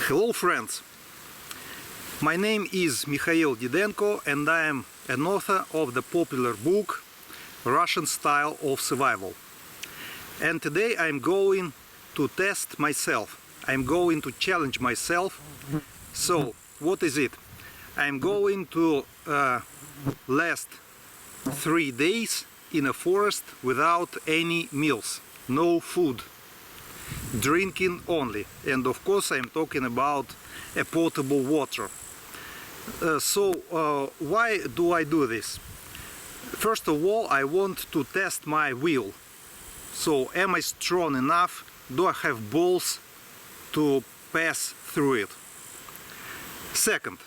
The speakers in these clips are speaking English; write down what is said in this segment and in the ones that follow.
Hello friends, my name is Mikhail Didenko and I am an author of the popular book Russian Style of Survival. And today I'm going to test myself. I'm going to challenge myself. So what is it? I'm going to last 3 days in a forest without any meals, no food, drinking only, and of course I'm talking about a potable water. Why do I do this? First of all, I want to test my will. So am I strong enough? Do I have balls to pass through it? Second,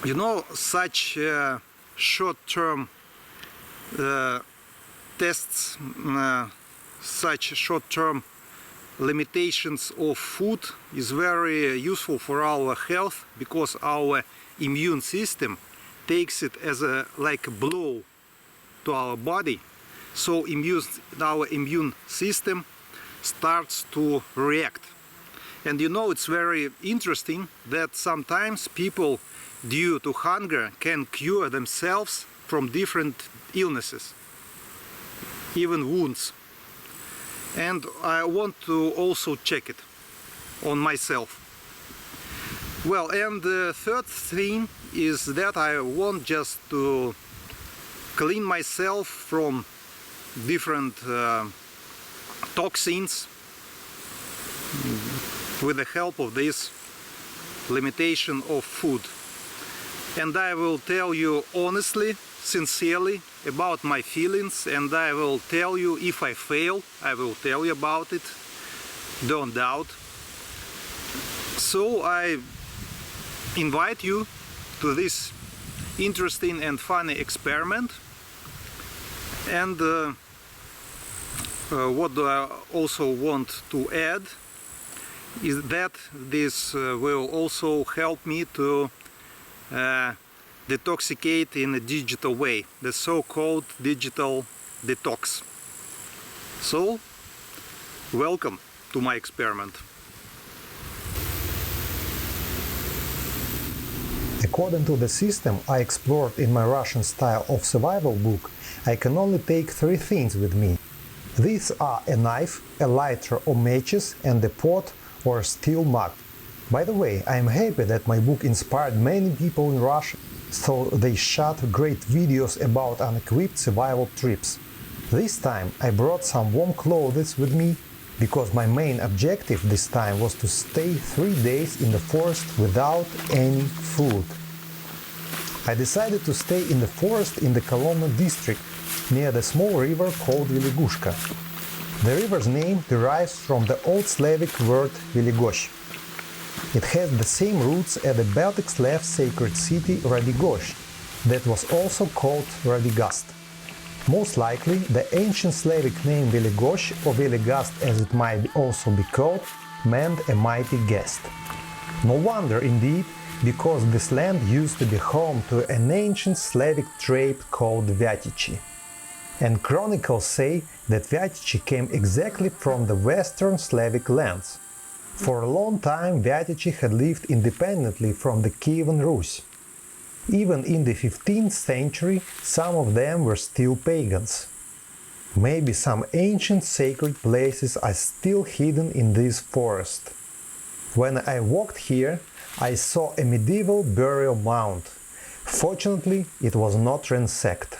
you know, such short-term tests, such short-term limitations of food is very useful for our health, because our immune system takes it as like a blow to our body. So our immune system starts to react. And you know, it's very interesting that sometimes people, due to hunger, can cure themselves from different illnesses, even wounds. And I want to also check it on myself. Well, and the third thing is that I want just to clean myself from different toxins with the help of this limitation of food. And I will tell you honestly, sincerely about my feelings, and I will tell you if I fail, I will tell you about it, don't doubt. So I invite you to this interesting and funny experiment. And what I also want to add is that this will also help me to detoxicate in a digital way, the so-called digital detox. So, welcome to my experiment. According to the system I explored in my Russian Style of Survival book, I can only take 3 things with me. These are a knife, a lighter or matches, and a pot or steel mug. By the way, I am happy that my book inspired many people in Russia, so they shot great videos about unequipped survival trips. This time I brought some warm clothes with me, because my main objective this time was to stay 3 days in the forest without any food. I decided to stay in the forest in the Kolomna district, near the small river called Veligushka. The river's name derives from the Old Slavic word Veligosh. It has the same roots as the Baltic Slav sacred city Radigosh, that was also called Radigast. Most likely, the ancient Slavic name Veligosh, or Veligast as it might also be called, meant a mighty guest. No wonder indeed, because this land used to be home to an ancient Slavic tribe called Vyatichi. And chronicles say that Vyatichi came exactly from the western Slavic lands. For a long time Vyatichi had lived independently from the Kievan Rus. Even in the 15th century some of them were still pagans. Maybe some ancient sacred places are still hidden in this forest. When I walked here, I saw a medieval burial mound. Fortunately, it was not ransacked.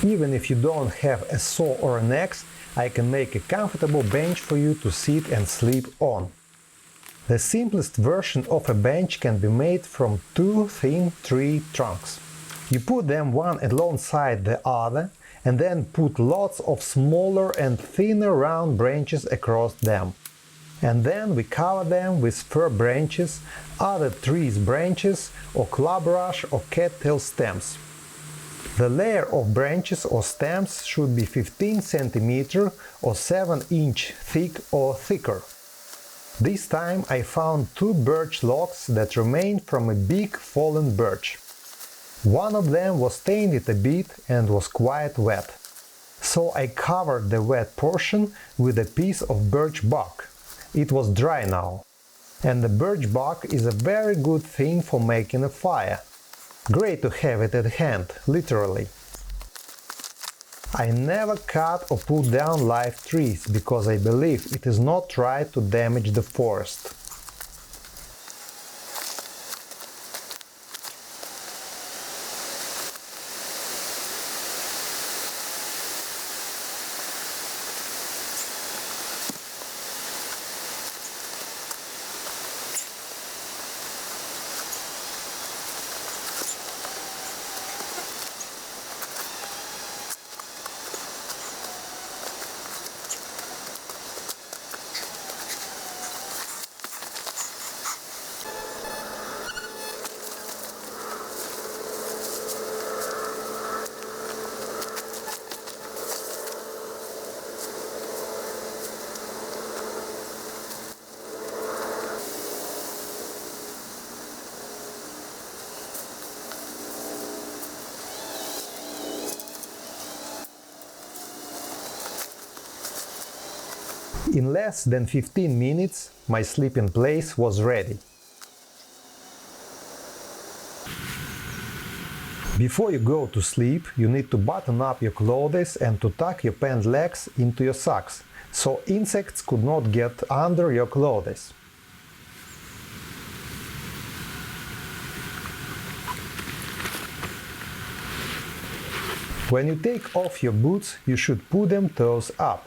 Even if you don't have a saw or an axe, I can make a comfortable bench for you to sit and sleep on. The simplest version of a bench can be made from two thin tree trunks. You put them one alongside the other and then put lots of smaller and thinner round branches across them. And then we cover them with fir branches, other trees' branches, or club rush or cattail stems. The layer of branches or stems should be 15 cm or 7 inch thick or thicker. This time I found two birch logs that remained from a big fallen birch. One of them was tainted a bit and was quite wet. So I covered the wet portion with a piece of birch bark. It was dry now. And the birch bark is a very good thing for making a fire. Great to have it at hand, literally. I never cut or put down live trees because I believe it is not right to damage the forest. In less than 15 minutes, my sleeping place was ready. Before you go to sleep, you need to button up your clothes and to tuck your pant legs into your socks, so insects could not get under your clothes. When you take off your boots, you should put them toes up.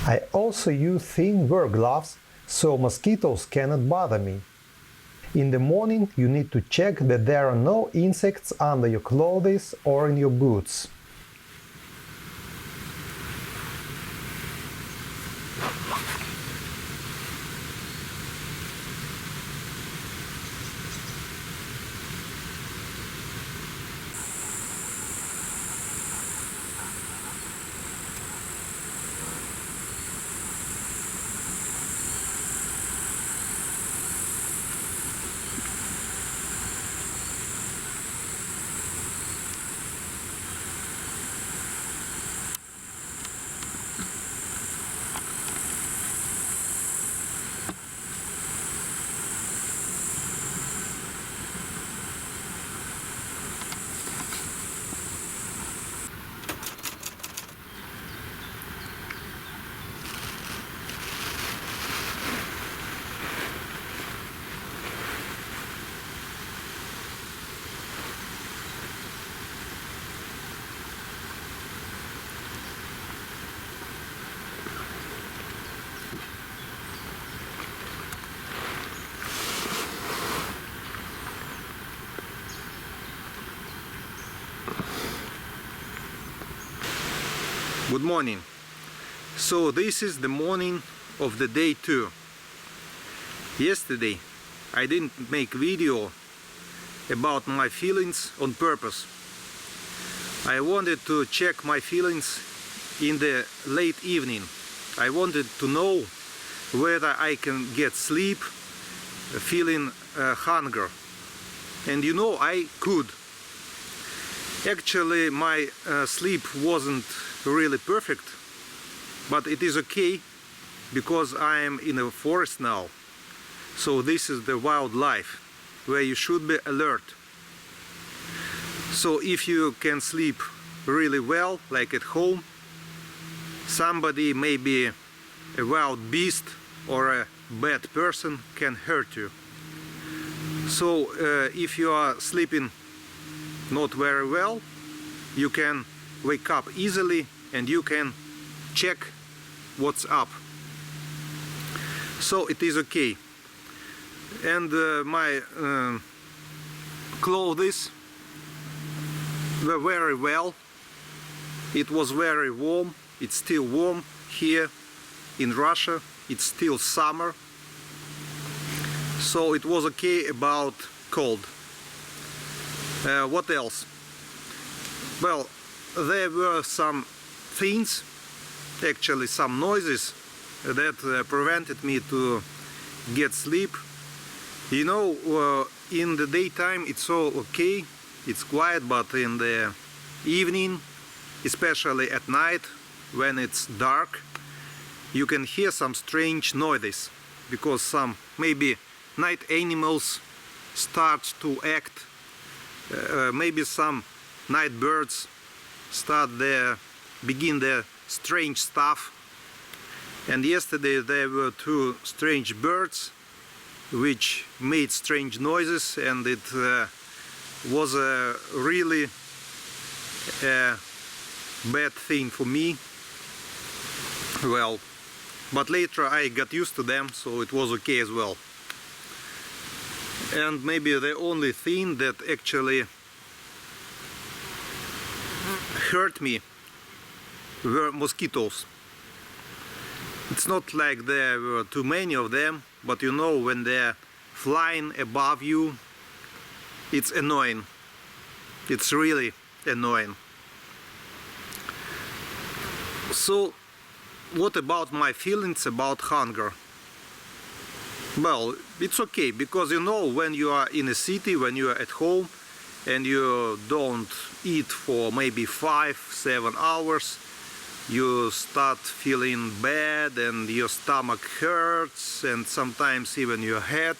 I also use thin wear gloves so mosquitoes cannot bother me. In the morning you need to check that there are no insects under your clothes or in your boots. Good morning. So this is the morning of the day 2. Yesterday I didn't make video about my feelings on purpose. I wanted to check my feelings in the late evening. I wanted to know whether I can get sleep feeling hunger. And you know, I could. Actually, my sleep wasn't really perfect, but it is okay because I am in a forest now. So this is the wildlife where you should be alert. So if you can sleep really well, like at home, somebody, maybe a wild beast or a bad person, can hurt you. So if you are sleeping not very well, you can wake up easily and you can check what's up. So it is okay. And my clothes were very well. It was very warm. It's still warm here in Russia. It's still summer. So it was okay about cold. What else? Well, there were some things, actually some noises that prevented me to get sleep. You know, in the daytime it's all okay, it's quiet, but in the evening, especially at night when it's dark, you can hear some strange noises because some maybe night animals start to act, maybe some night birds begin their strange stuff. And yesterday there were two strange birds which made strange noises, and it was a really bad thing for me. Well, but later I got used to them, so it was okay as well. And maybe the only thing that actually hurt me were mosquitoes. It's not like there were too many of them, but you know, when they're flying above you, it's annoying. It's really annoying. So, what about my feelings about hunger? Well, it's okay, because you know, when you are in a city, when you are at home and you don't eat for maybe 5-7 hours, you start feeling bad and your stomach hurts and sometimes even your head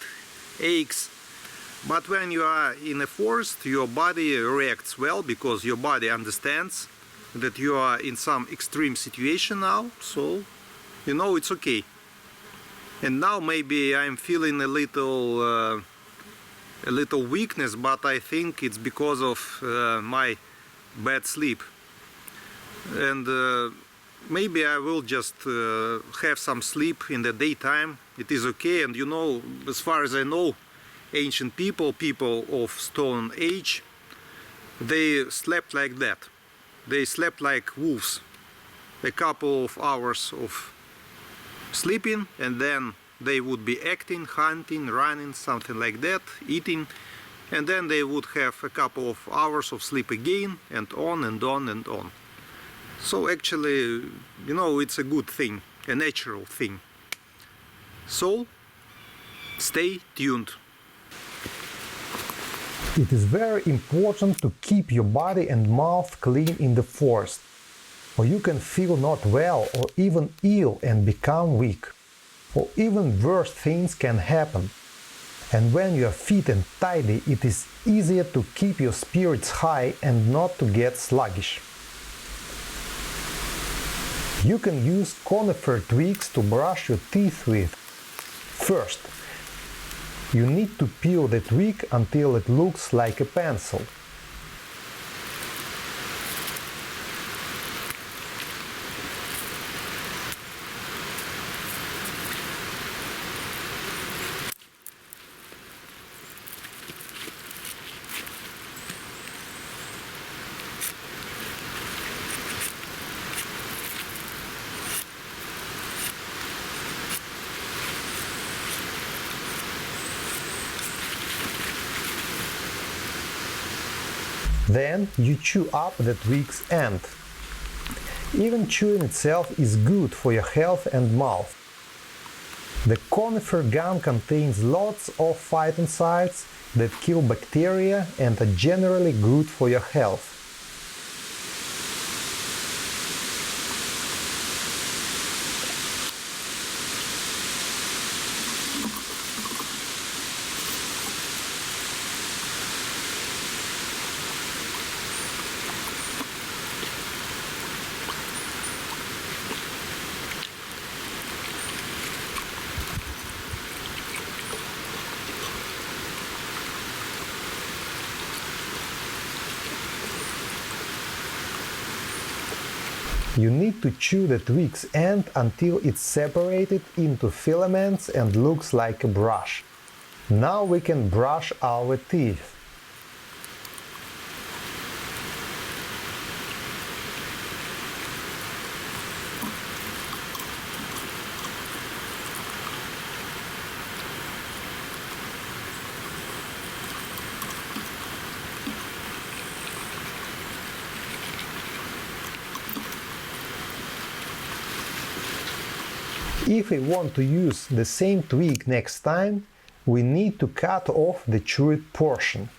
aches. But when you are in a forest, your body reacts well, because your body understands that you are in some extreme situation now, so you know, it's okay. And now maybe I'm feeling a little weakness, but I think it's because of my bad sleep. And maybe I will just have some sleep in the daytime. It is okay. And you know, as far as I know, ancient people of Stone Age, they slept like that. They slept like wolves. A couple of hours of sleeping, and then they would be acting, hunting, running, something like that, eating, and then they would have a couple of hours of sleep again, and on and on and on. So actually, you know, it's a good thing, a natural thing. So, stay tuned. It is very important to keep your body and mouth clean in the forest, or you can feel not well or even ill and become weak. Or even worse things can happen. And when you are fit and tidy, it is easier to keep your spirits high and not to get sluggish. You can use conifer twigs to brush your teeth with. First, you need to peel the twig until it looks like a pencil. Then you chew up the twig's end. Even chewing itself is good for your health and mouth. The conifer gum contains lots of phytoncides that kill bacteria and are generally good for your health. You need to chew the twig's end until it's separated into filaments and looks like a brush. Now we can brush our teeth. If we want to use the same twig next time, we need to cut off the chewed portion.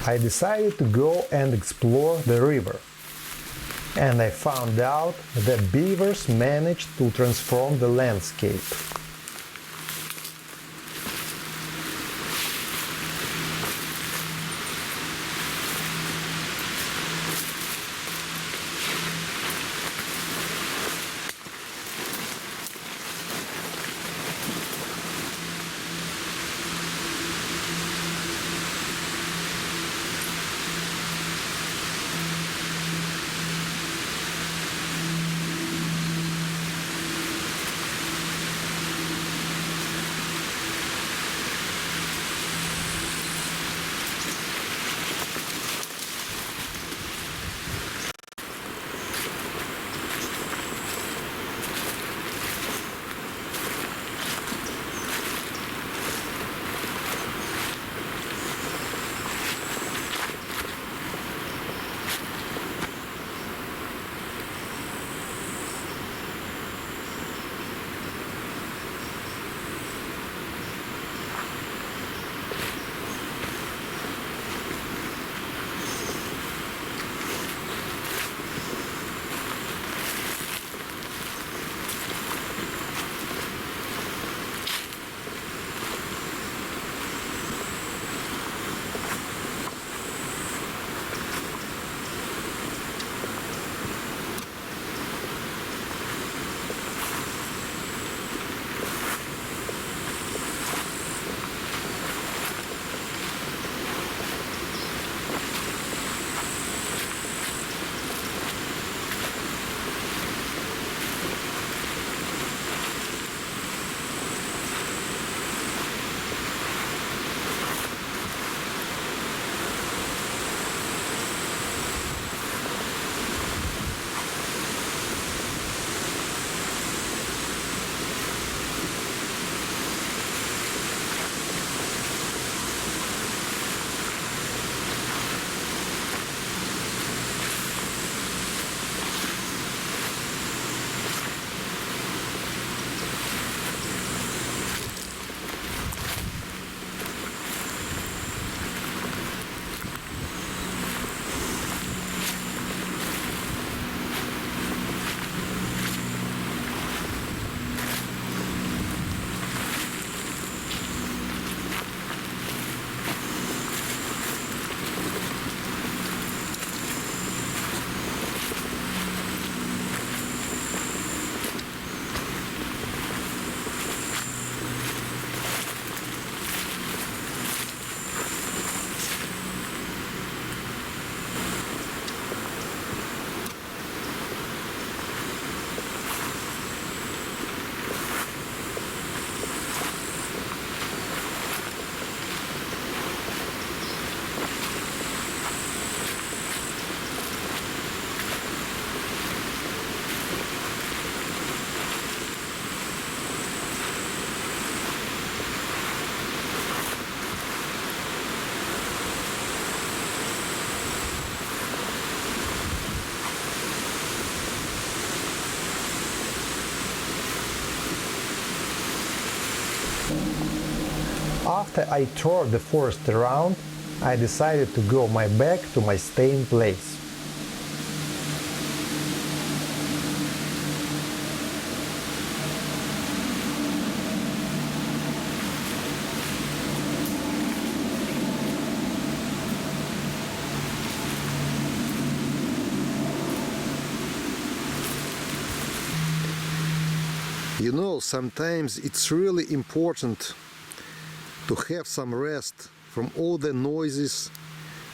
I decided to go and explore the river. And I found out that beavers managed to transform the landscape. After I toured the forest around, I decided to go back to my staying place. You know, sometimes it's really important to have some rest from all the noises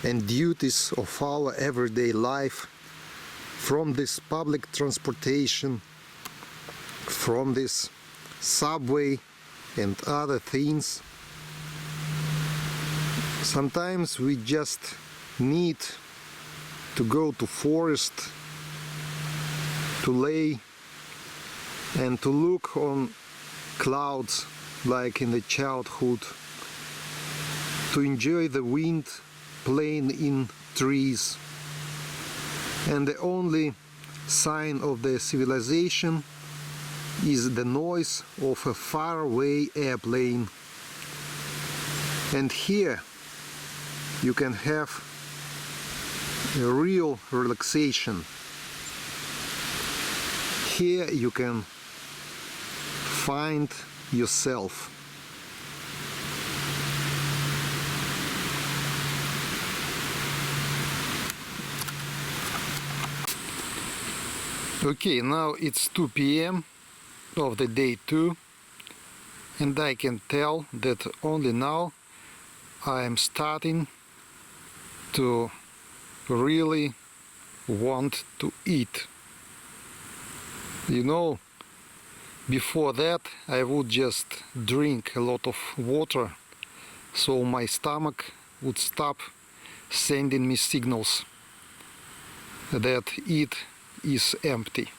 and duties of our everyday life, from this public transportation, from this subway and other things. Sometimes we just need to go to forest, to lay and to look on clouds like in the childhood, to enjoy the wind playing in trees. And the only sign of the civilization is the noise of a faraway airplane. And here you can have a real relaxation. Here you can find yourself. Okay, now it's 2 p.m. of the day 2, and I can tell that only now I am starting to really want to eat. You know, before that I would just drink a lot of water, so my stomach would stop sending me signals that it is empty.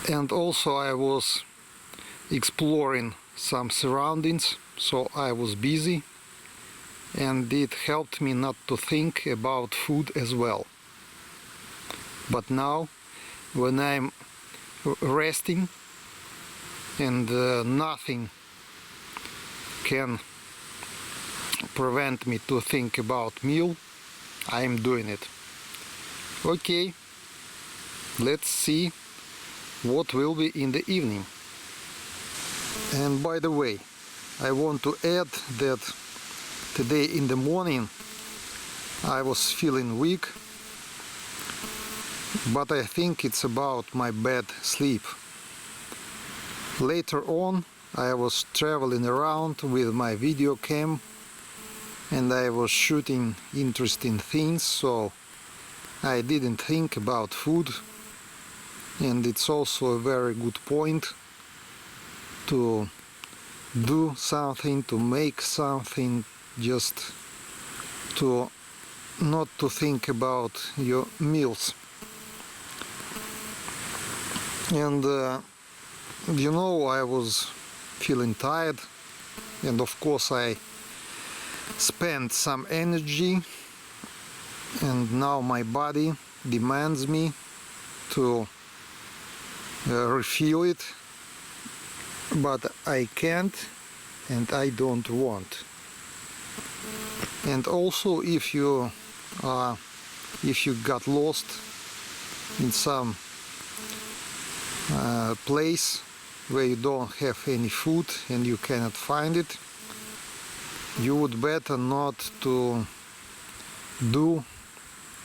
And also I was exploring some surroundings, so I was busy, and it helped me not to think about food as well. But now, when I'm resting and nothing can prevent me to think about meal, I'm doing it. Okay, let's see what will be in the evening. And by the way, I want to add that today in the morning I was feeling weak, but I think it's about my bad sleep. Later on I was traveling around with my video cam and I was shooting interesting things, so I didn't think about food, and it's also a very good point to do something, to make something, just to not to think about your meals. And you know, I was feeling tired, and of course I spent some energy, and now my body demands me to refill it, but I can't and I don't want. And also, if you got lost in some place where you don't have any food and you cannot find it, you would better not to do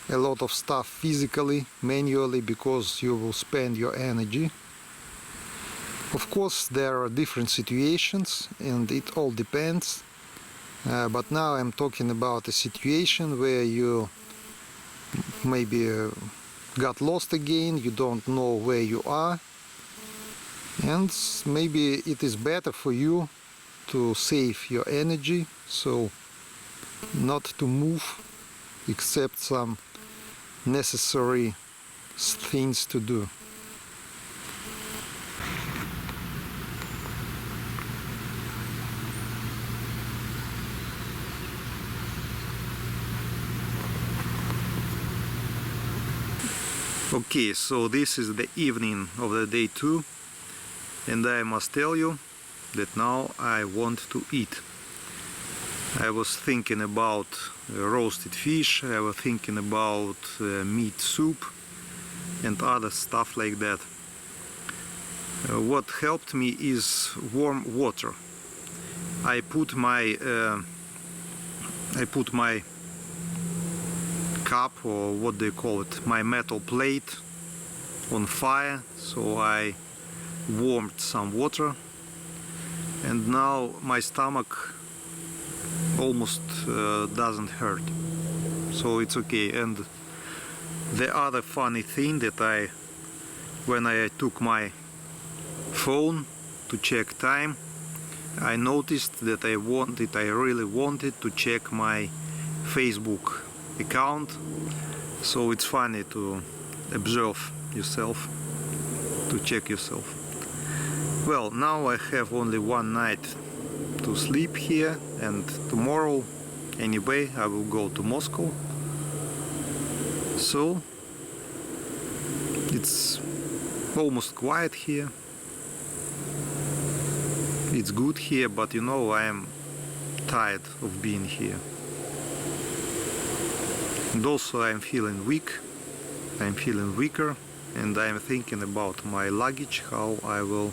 a lot of stuff physically, manually, because you will spend your energy. Of course, there are different situations and it all depends, but now I'm talking about a situation where you maybe got lost again, you don't know where you are, and maybe it is better for you to save your energy, so not to move except some necessary things to do. Okay, so this is the evening of the day 2, and I must tell you that now I want to eat. I was thinking about roasted fish, I was thinking about meat soup and other stuff like that. What helped me is warm water. I put my cup, or what they call it, my metal plate, on fire, so I warmed some water, and now my stomach almost doesn't hurt, so it's okay. And the other funny thing that when I took my phone to check time, I noticed that I really wanted to check my Facebook account. So it's funny to observe yourself, to check yourself. Well, now I have only one night to sleep here, and tomorrow anyway I will go to Moscow. So it's almost quiet here. It's good here, but you know, I am tired of being here. And also I'm feeling weak, I'm feeling weaker, and I'm thinking about my luggage, how I will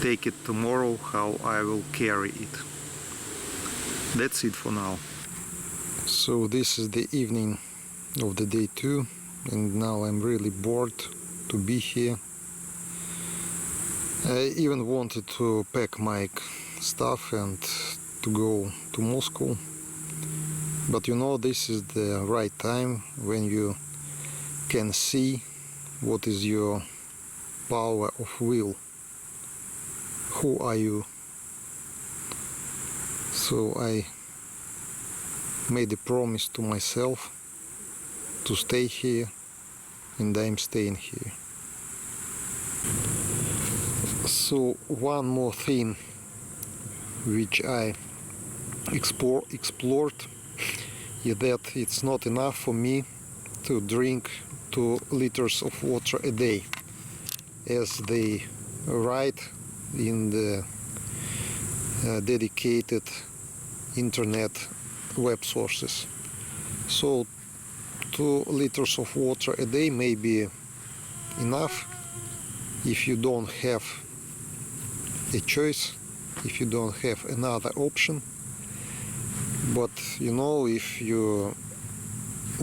take it tomorrow, how I will carry it. That's it for now. So this is the evening of the day 2, and now I'm really bored to be here. I even wanted to pack my stuff and to go to Moscow, but you know, this is the right time when you can see what is your power of will. Who are you? So I made a promise to myself to stay here, and I'm staying here. So one more thing which I explored is that it's not enough for me to drink 2 liters of water a day, as they write in the dedicated internet web sources. So 2 liters of water a day may be enough if you don't have a choice, if you don't have another option. But you know, if you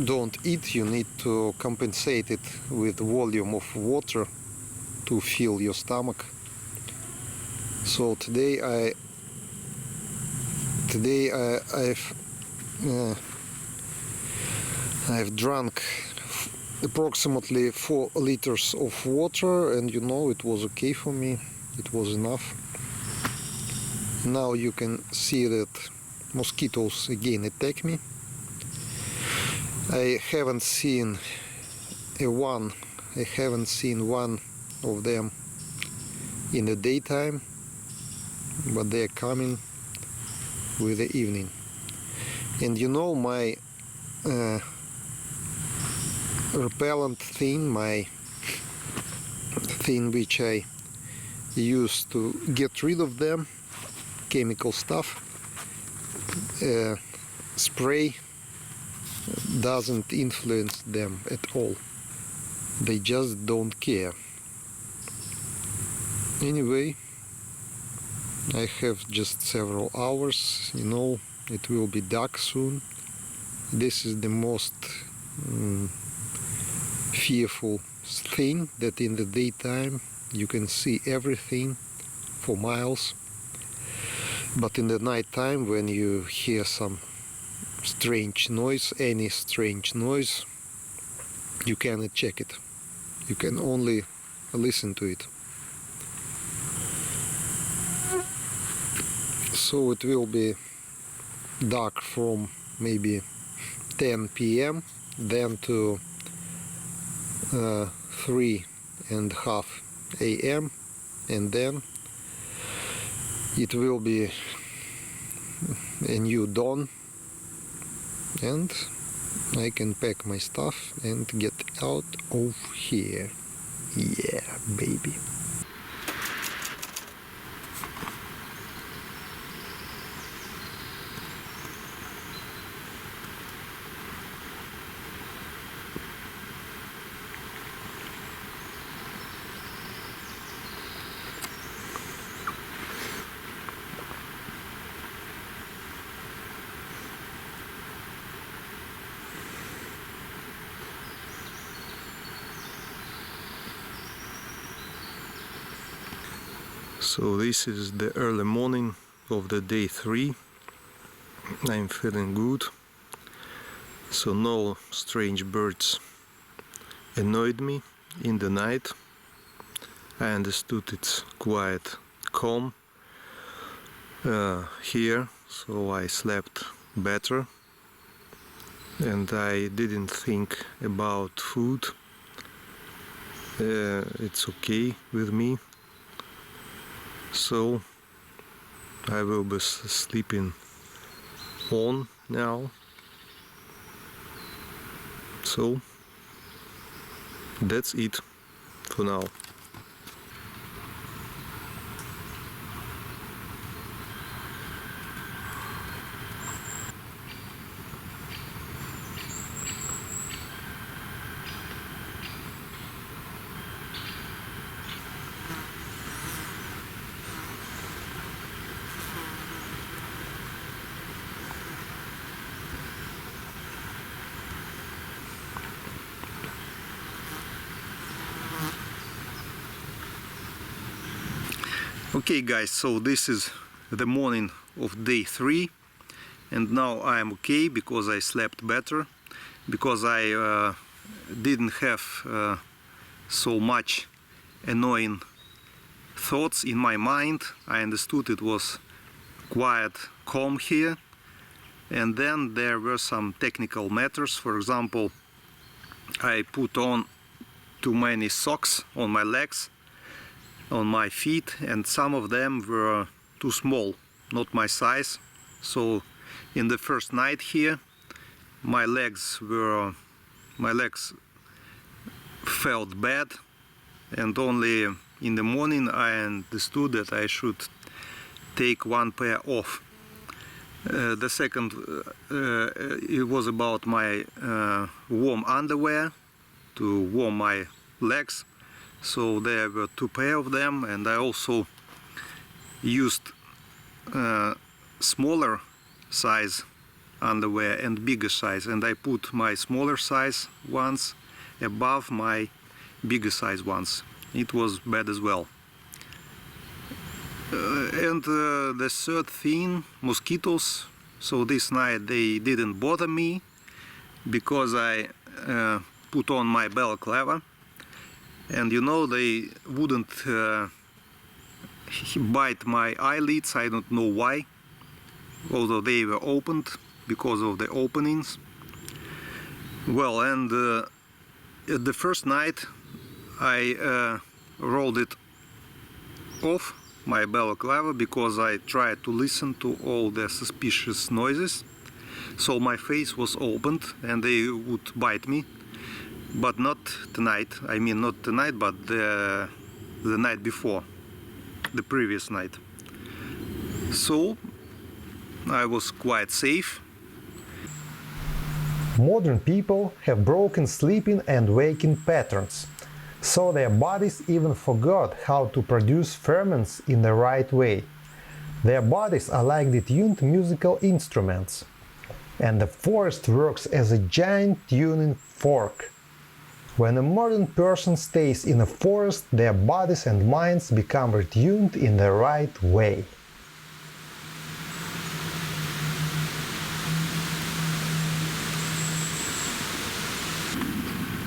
don't eat, you need to compensate it with volume of water to fill your stomach. So today I've drunk approximately 4 liters of water, and you know, it was okay for me, it was enough. Now you can see that mosquitoes again attack me. I haven't seen one of them in the daytime, but they are coming with the evening. And you know, my repellent thing, my thing which I use to get rid of them, chemical stuff, spray doesn't influence them at all. They just don't care. Anyway, I have just several hours, you know, it will be dark soon. This is the most fearful thing, that in the daytime you can see everything for miles, but in the night time, when you hear some strange noise, any strange noise, you cannot check it, you can only listen to it. So it will be dark from maybe 10 p.m. then to 3:30 a.m. and then it will be a new dawn, and I can pack my stuff and get out of here. Yeah, baby. So this is the early morning of the day 3. I'm feeling good. So no strange birds annoyed me in the night. I understood it's quite calm here, so I slept better. And I didn't think about food. It's okay with me. So I will be sleeping on now. So that's it for now. Okay guys, so this is the morning of day 3, and now I am okay because I slept better, because I didn't have so much annoying thoughts in my mind. I understood it was quite calm here, and then there were some technical matters. For example, I put on too many socks on my legs, on my feet, and some of them were too small, not my size. So in the first night here, my legs felt bad, and only in the morning I understood that I should take one pair off. The second it was about my warm underwear to warm my legs. So there were 2 pair of them, and I also used smaller size underwear and bigger size, and I put my smaller size ones above my bigger size ones. It was bad as well. And the third thing, mosquitoes. So this night they didn't bother me because I put on my balaclava. And you know, they wouldn't bite my eyelids. I don't know why, although they were opened because of the openings. Well, and the first night I rolled it off, my balaclava, because I tried to listen to all the suspicious noises. So my face was opened and they would bite me. But not tonight. I mean, not tonight, but the night before, the previous night. So I was quite safe. Modern people have broken sleeping and waking patterns, so their bodies even forgot how to produce ferments in the right way. Their bodies are like detuned musical instruments, and the forest works as a giant tuning fork. When a modern person stays in a forest, their bodies and minds become retuned in the right way.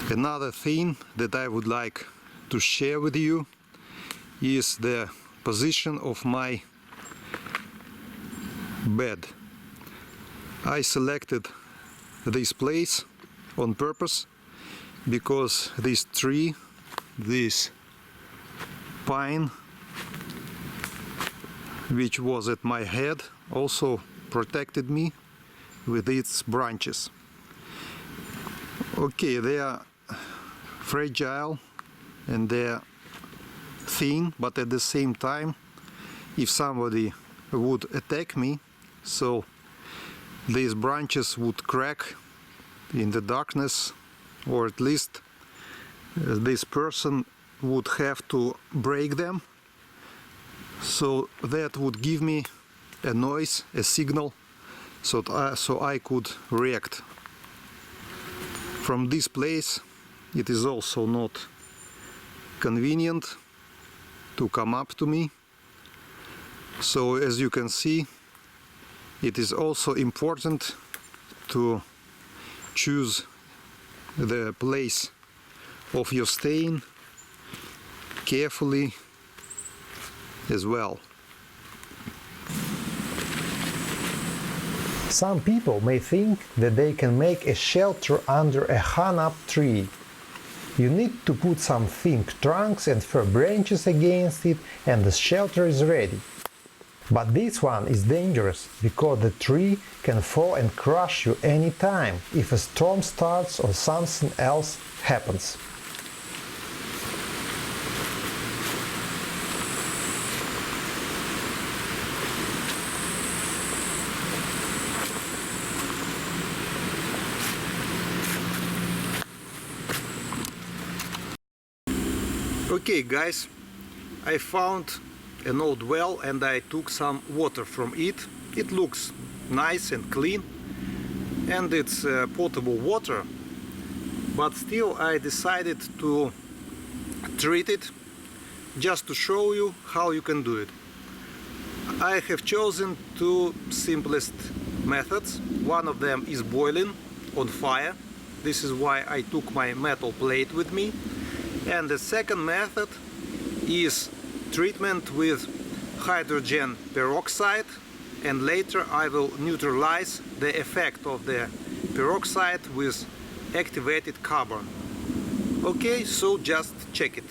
Another thing that I would like to share with you is the position of my bed. I selected this place on purpose because this tree, this pine, which was at my head, also protected me with its branches. Okay, they are fragile and they are thin, but at the same time, if somebody would attack me, so these branches would crack in the darkness, or at least this person would have to break them. So that would give me a noise, a signal, so I could react. From this place it is also not convenient to come up to me, So as you can see, it is also important to choose the place of your staying carefully as well. Some people may think that they can make a shelter under a hung-up tree. You need to put some thick trunks and fir branches against it and the shelter is ready. But this one is dangerous because the tree can fall and crush you anytime if a storm starts or something else happens. Okay guys, I found an old well and I took some water from it. It looks nice and clean and it's potable water, but still I decided to treat it just to show you how you can do it. I have chosen two simplest methods. One of them is boiling on fire. This is why I took my metal plate with me. And the second method is treatment with hydrogen peroxide, and later I will neutralize the effect of the peroxide with activated carbon. Okay, so just check it.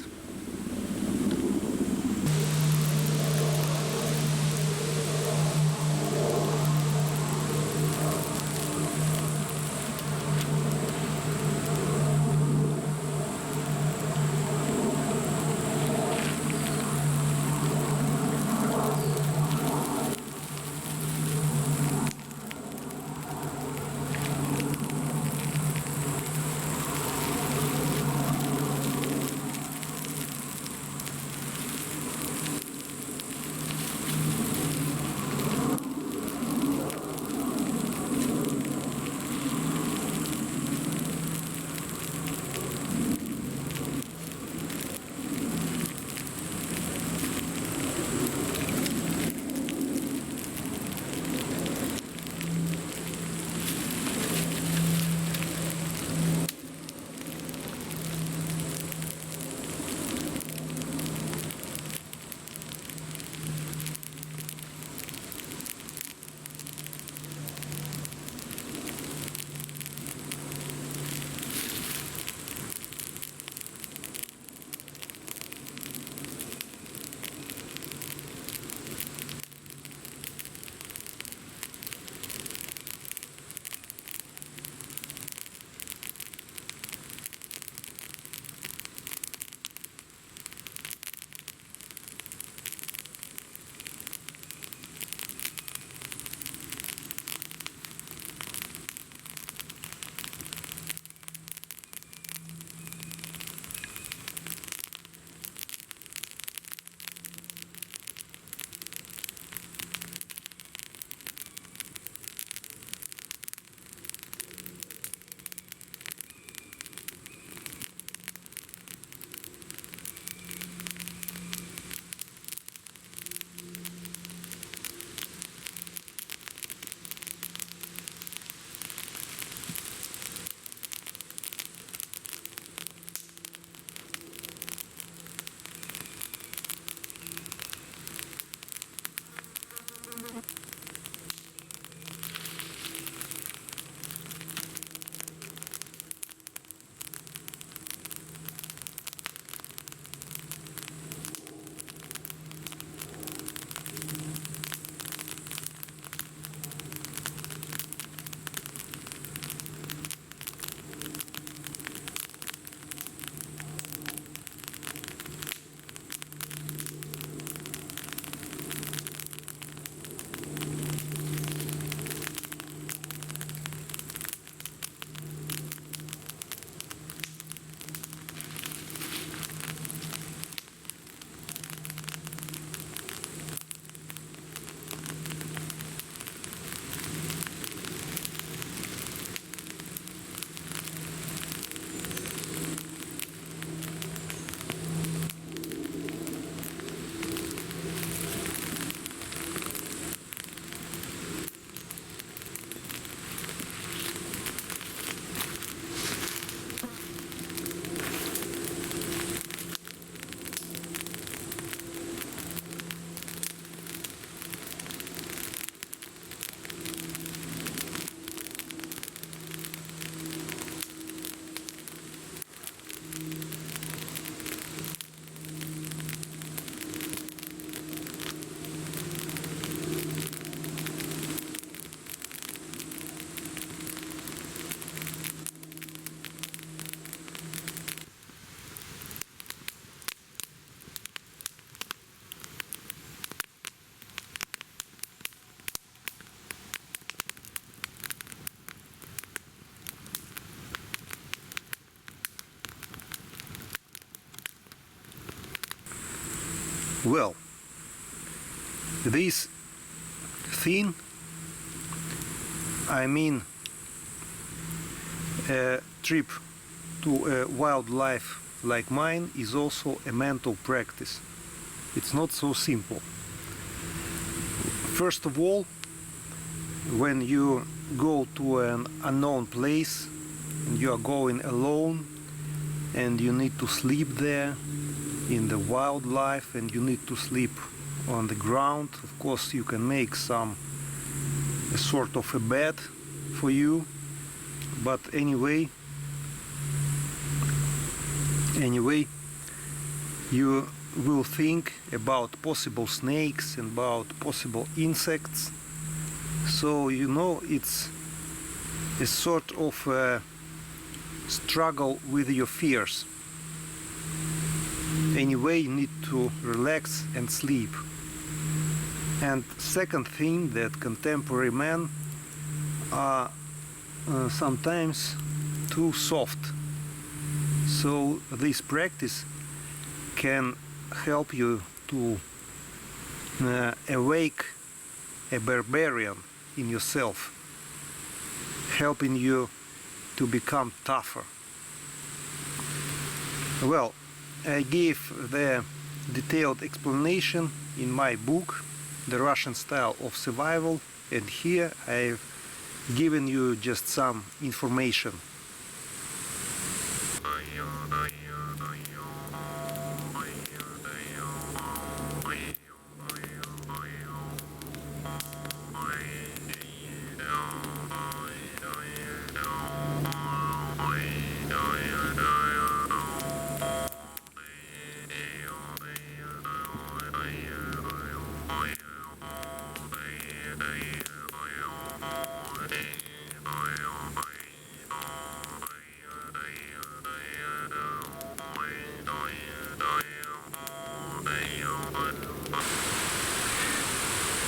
Well, this thing, I mean a trip to a wildlife like mine is also a mental practice. It's not so simple. First of all, when you go to an unknown place and you are going alone and you need to sleep there in the wildlife and you need to sleep on the ground, of course you can make a sort of a bed for you, but anyway you will think about possible snakes and about possible insects. So you know, it's a sort of a struggle with your fears. Anyway, you need to relax and sleep. And second thing, that contemporary men are sometimes too soft. So this practice can help you to awake a barbarian in yourself, helping you to become tougher. Well, I gave the detailed explanation in my book, The Russian Style of Survival, and here I've given you just some information.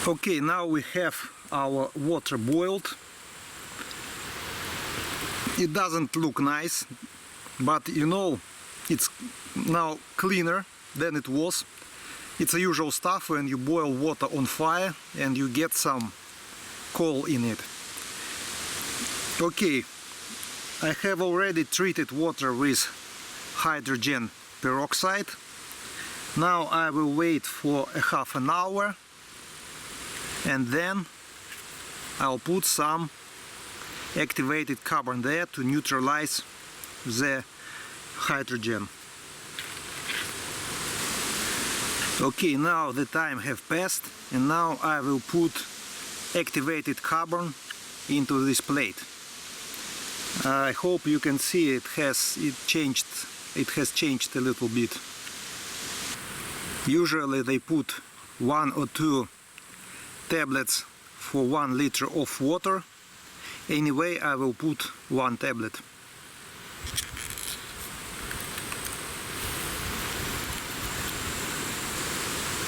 Okay, now we have our water boiled. It doesn't look nice, but you know, it's now cleaner than it was. It's a usual stuff when you boil water on fire and you get some coal in it. Okay, I have already treated water with hydrogen peroxide. Now I will wait for a half an hour and then I'll put some activated carbon there to neutralize the hydrogen. Okay, now the time have passed and now I will put activated carbon into this plate. I hope you can see it has changed a little bit. Usually they put 1 or 2 tablets for 1 liter of water. Anyway, I will put 1 tablet.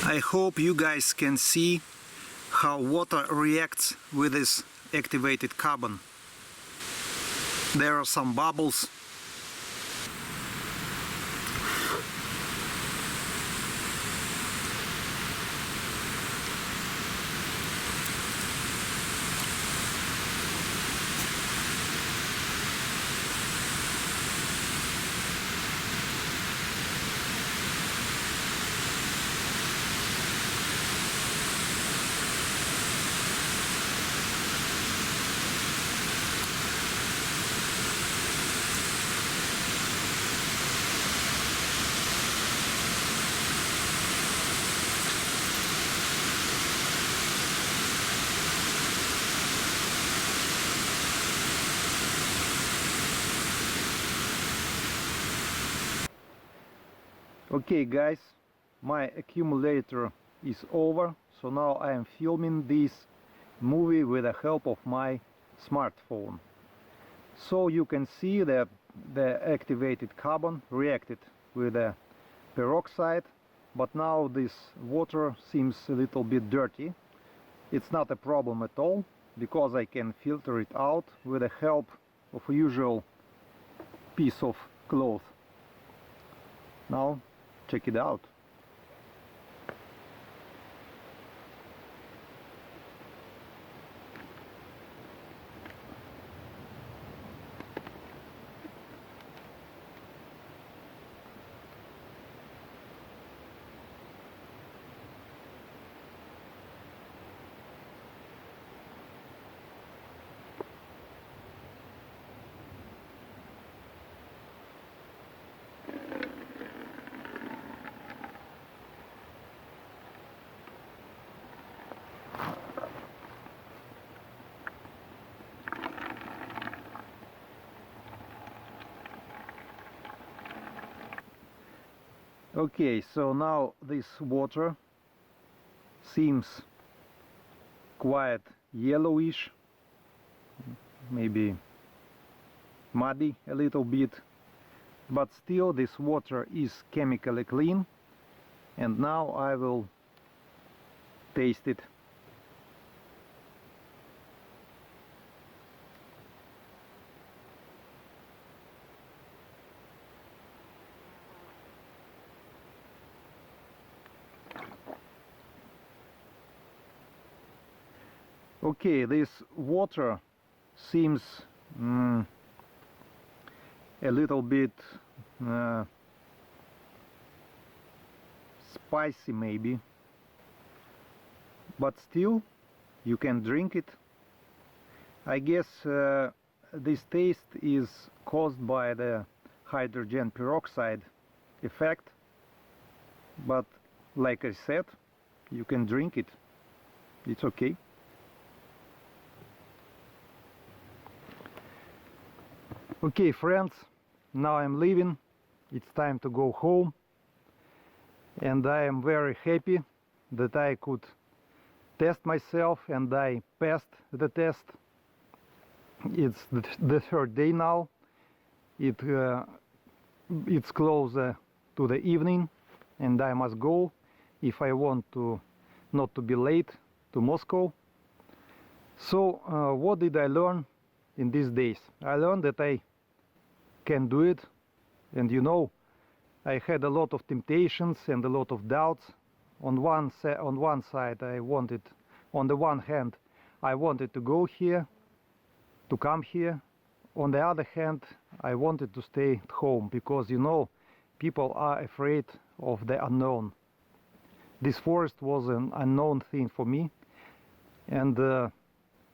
I hope you guys can see how water reacts with this activated carbon. There are some bubbles. Okay guys, my accumulator is over, so now I am filming this movie with the help of my smartphone. So you can see that the activated carbon reacted with the peroxide, but now this water seems a little bit dirty. It's not a problem at all, because I can filter it out with the help of a usual piece of cloth. Now check it out. Okay, so now this water seems quite yellowish, maybe muddy a little bit, but still this water is chemically clean, and now I will taste it. Okay, this water seems a little bit spicy maybe, but still you can drink it. I guess this taste is caused by the hydrogen peroxide effect, but like I said, you can drink it. It's okay. Okay, friends, now I'm leaving. It's time to go home, and I am very happy that I could test myself and I passed the test. It's the third day now. It's closer to the evening, and I must go if I want to not to be late to Moscow. So what did I learn in these days? I learned that I can do it, and you know, I had a lot of temptations and a lot of doubts. On one side, on the one hand, I wanted to go here, to come here. On the other hand, I wanted to stay at home, because you know, people are afraid of the unknown. This forest was an unknown thing for me, and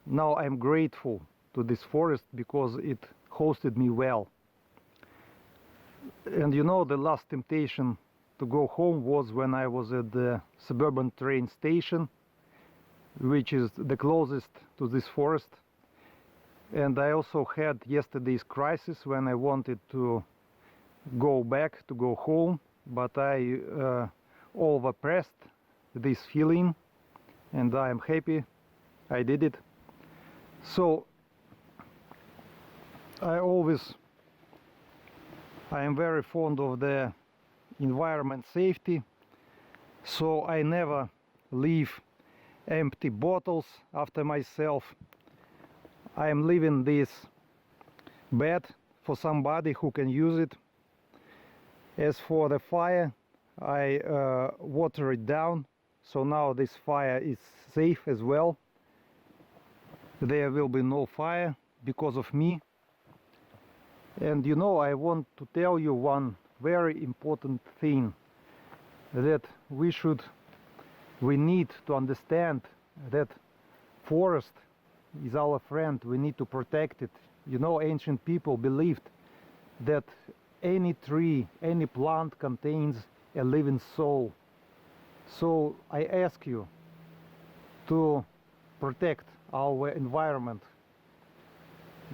now I'm grateful to this forest because it hosted me well. And you know, the last temptation to go home was when I was at the suburban train station, which is the closest to this forest. And I also had yesterday's crisis when I wanted to go back, to go home, but I overpressed this feeling, and I am happy I did it. So I am very fond of the environment safety, so I never leave empty bottles after myself. I am leaving this bed for somebody who can use it. As for the fire, I water it down, so now this fire is safe as well. There will be no fire because of me. And you know, I want to tell you one very important thing, that we need to understand that forest is our friend. We need to protect it. You know, ancient people believed that any tree, any plant contains a living soul. So I ask you to protect our environment.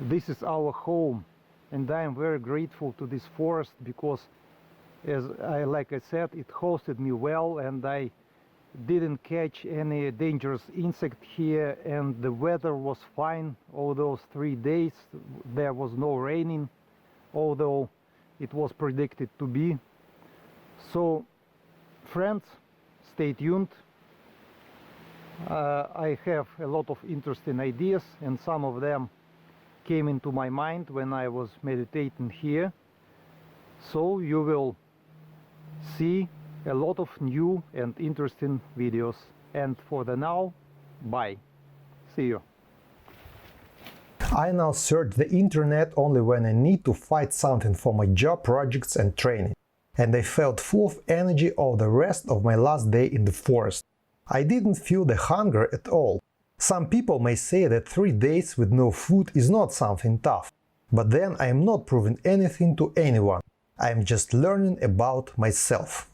This is our home. And I am very grateful to this forest because, like I said, it hosted me well, and I didn't catch any dangerous insect here, and the weather was fine all those 3 days. There was no raining, although it was predicted to be. So, friends, stay tuned. I have a lot of interesting ideas, and some of them came into my mind when I was meditating here. So you will see a lot of new and interesting videos. And for the now, bye. See you. I now search the internet only when I need to find something for my job projects and training. And I felt full of energy all the rest of my last day in the forest. I didn't feel the hunger at all. Some people may say that 3 days with no food is not something tough, but then I am not proving anything to anyone. I am just learning about myself.